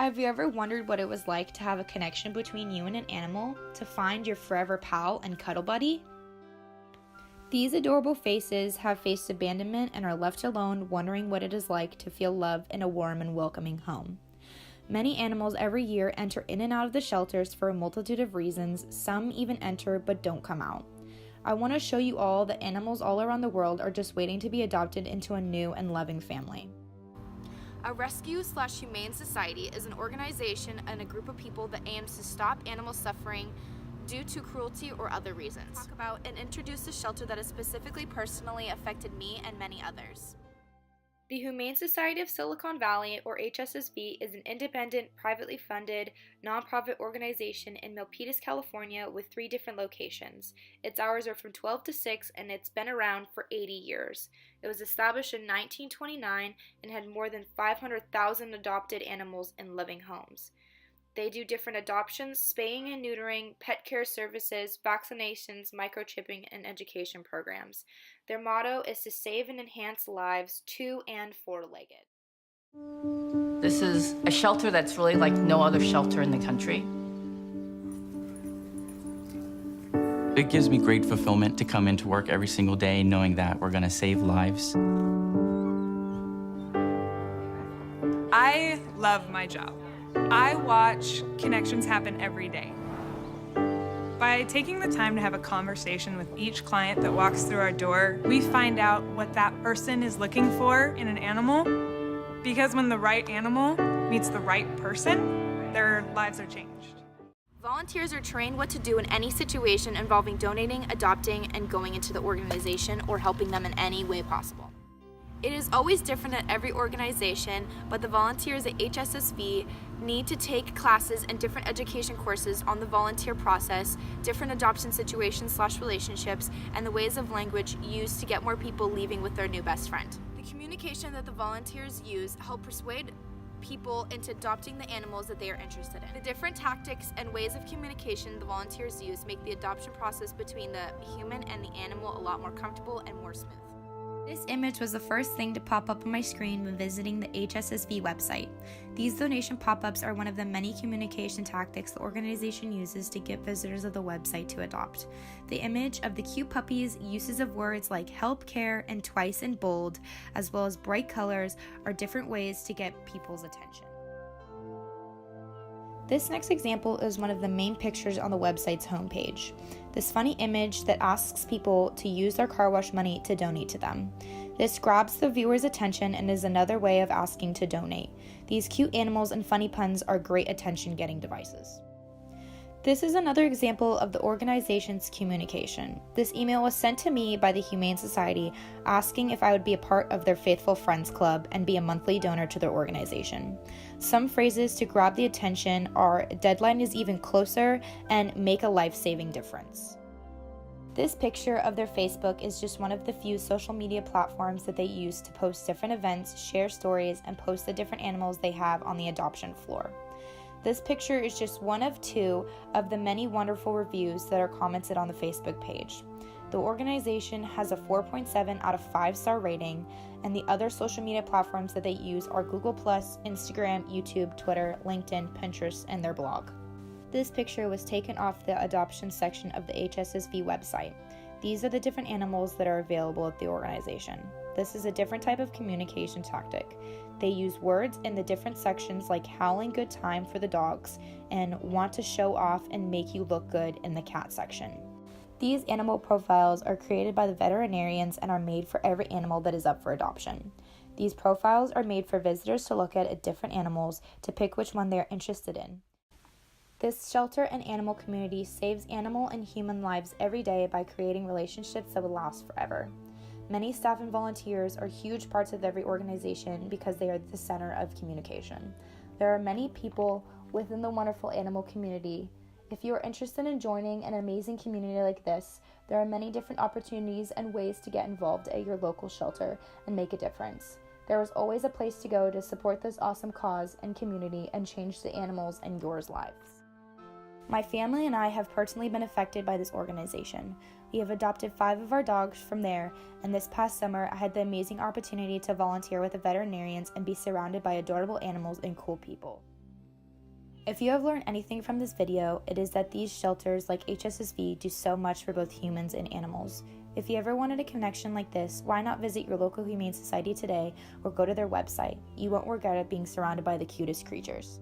Have you ever wondered what it was like to have a connection between you and an animal, to find your forever pal and cuddle buddy? These adorable faces have faced abandonment and are left alone, wondering what it is like to feel love in a warm and welcoming home. Many animals every year enter in and out of the shelters for a multitude of reasons. Some even enter but don't come out. I want to show you all that animals all around the world are just waiting to be adopted into a new and loving family. A rescue/humane society is an organization and a group of people that aims to stop animal suffering due to cruelty or other reasons. Talk about and introduce a shelter that has specifically personally affected me and many others. The Humane Society of Silicon Valley, or HSSV, is an independent, privately funded, nonprofit organization in Milpitas, California, with 3 different locations. Its hours are from 12 to 6, and it's been around for 80 years. It was established in 1929 and had more than 500,000 adopted animals in living homes. They do different adoptions, spaying and neutering, pet care services, vaccinations, microchipping, and education programs. Their motto is to save and enhance lives 2- and 4-legged. This is a shelter that's really like no other shelter in the country. It gives me great fulfillment to come into work every single day knowing that we're going to save lives. I love my job. I watch connections happen every day. By taking the time to have a conversation with each client that walks through our door, we find out what that person is looking for in an animal, because when the right animal meets the right person, their lives are changed. Volunteers are trained what to do in any situation involving donating, adopting, and going into the organization or helping them in any way possible. It is always different at every organization, but the volunteers at HSSV need to take classes and different education courses on the volunteer process, different adoption situations/relationships, and the ways of language used to get more people leaving with their new best friend. The communication that the volunteers use help persuade people into adopting the animals that they are interested in. The different tactics and ways of communication the volunteers use make the adoption process between the human and the animal a lot more comfortable and more smooth. This image was the first thing to pop up on my screen when visiting the HSSV website. These donation pop-ups are one of the many communication tactics the organization uses to get visitors of the website to adopt. The image of the cute puppies, uses of words like help, care, and twice in bold, as well as bright colors, are different ways to get people's attention. This next example is one of the main pictures on the website's homepage. This funny image that asks people to use their car wash money to donate to them. This grabs the viewer's attention and is another way of asking to donate. These cute animals and funny puns are great attention-getting devices. This is another example of the organization's communication. This email was sent to me by the Humane Society asking if I would be a part of their Faithful Friends Club and be a monthly donor to their organization. Some phrases to grab the attention are deadline is even closer and make a life-saving difference. This picture of their Facebook is just one of the few social media platforms that they use to post different events, share stories, and post the different animals they have on the adoption floor. This picture is just one of 2 of the many wonderful reviews that are commented on the Facebook page. The organization has a 4.7 out of 5-star rating, and the other social media platforms that they use are Google+, Instagram, YouTube, Twitter, LinkedIn, Pinterest, and their blog. This picture was taken off the adoption section of the HSSV website. These are the different animals that are available at the organization. This is a different type of communication tactic. They use words in the different sections like howling good time for the dogs and want to show off and make you look good in the cat section. These animal profiles are created by the veterinarians and are made for every animal that is up for adoption. These profiles are made for visitors to look at different animals to pick which one they are interested in. This shelter and animal community saves animal and human lives every day by creating relationships that will last forever. Many staff and volunteers are huge parts of every organization because they are the center of communication. There are many people within the wonderful animal community. If you are interested in joining an amazing community like this, there are many different opportunities and ways to get involved at your local shelter and make a difference. There is always a place to go to support this awesome cause and community and change the animals and yours lives. My family and I have personally been affected by this organization. We have adopted 5 of our dogs from there, and this past summer I had the amazing opportunity to volunteer with the veterinarians and be surrounded by adorable animals and cool people. If you have learned anything from this video, it is that these shelters like HSSV do so much for both humans and animals. If you ever wanted a connection like this, why not visit your local Humane Society today or go to their website? You won't regret it being surrounded by the cutest creatures.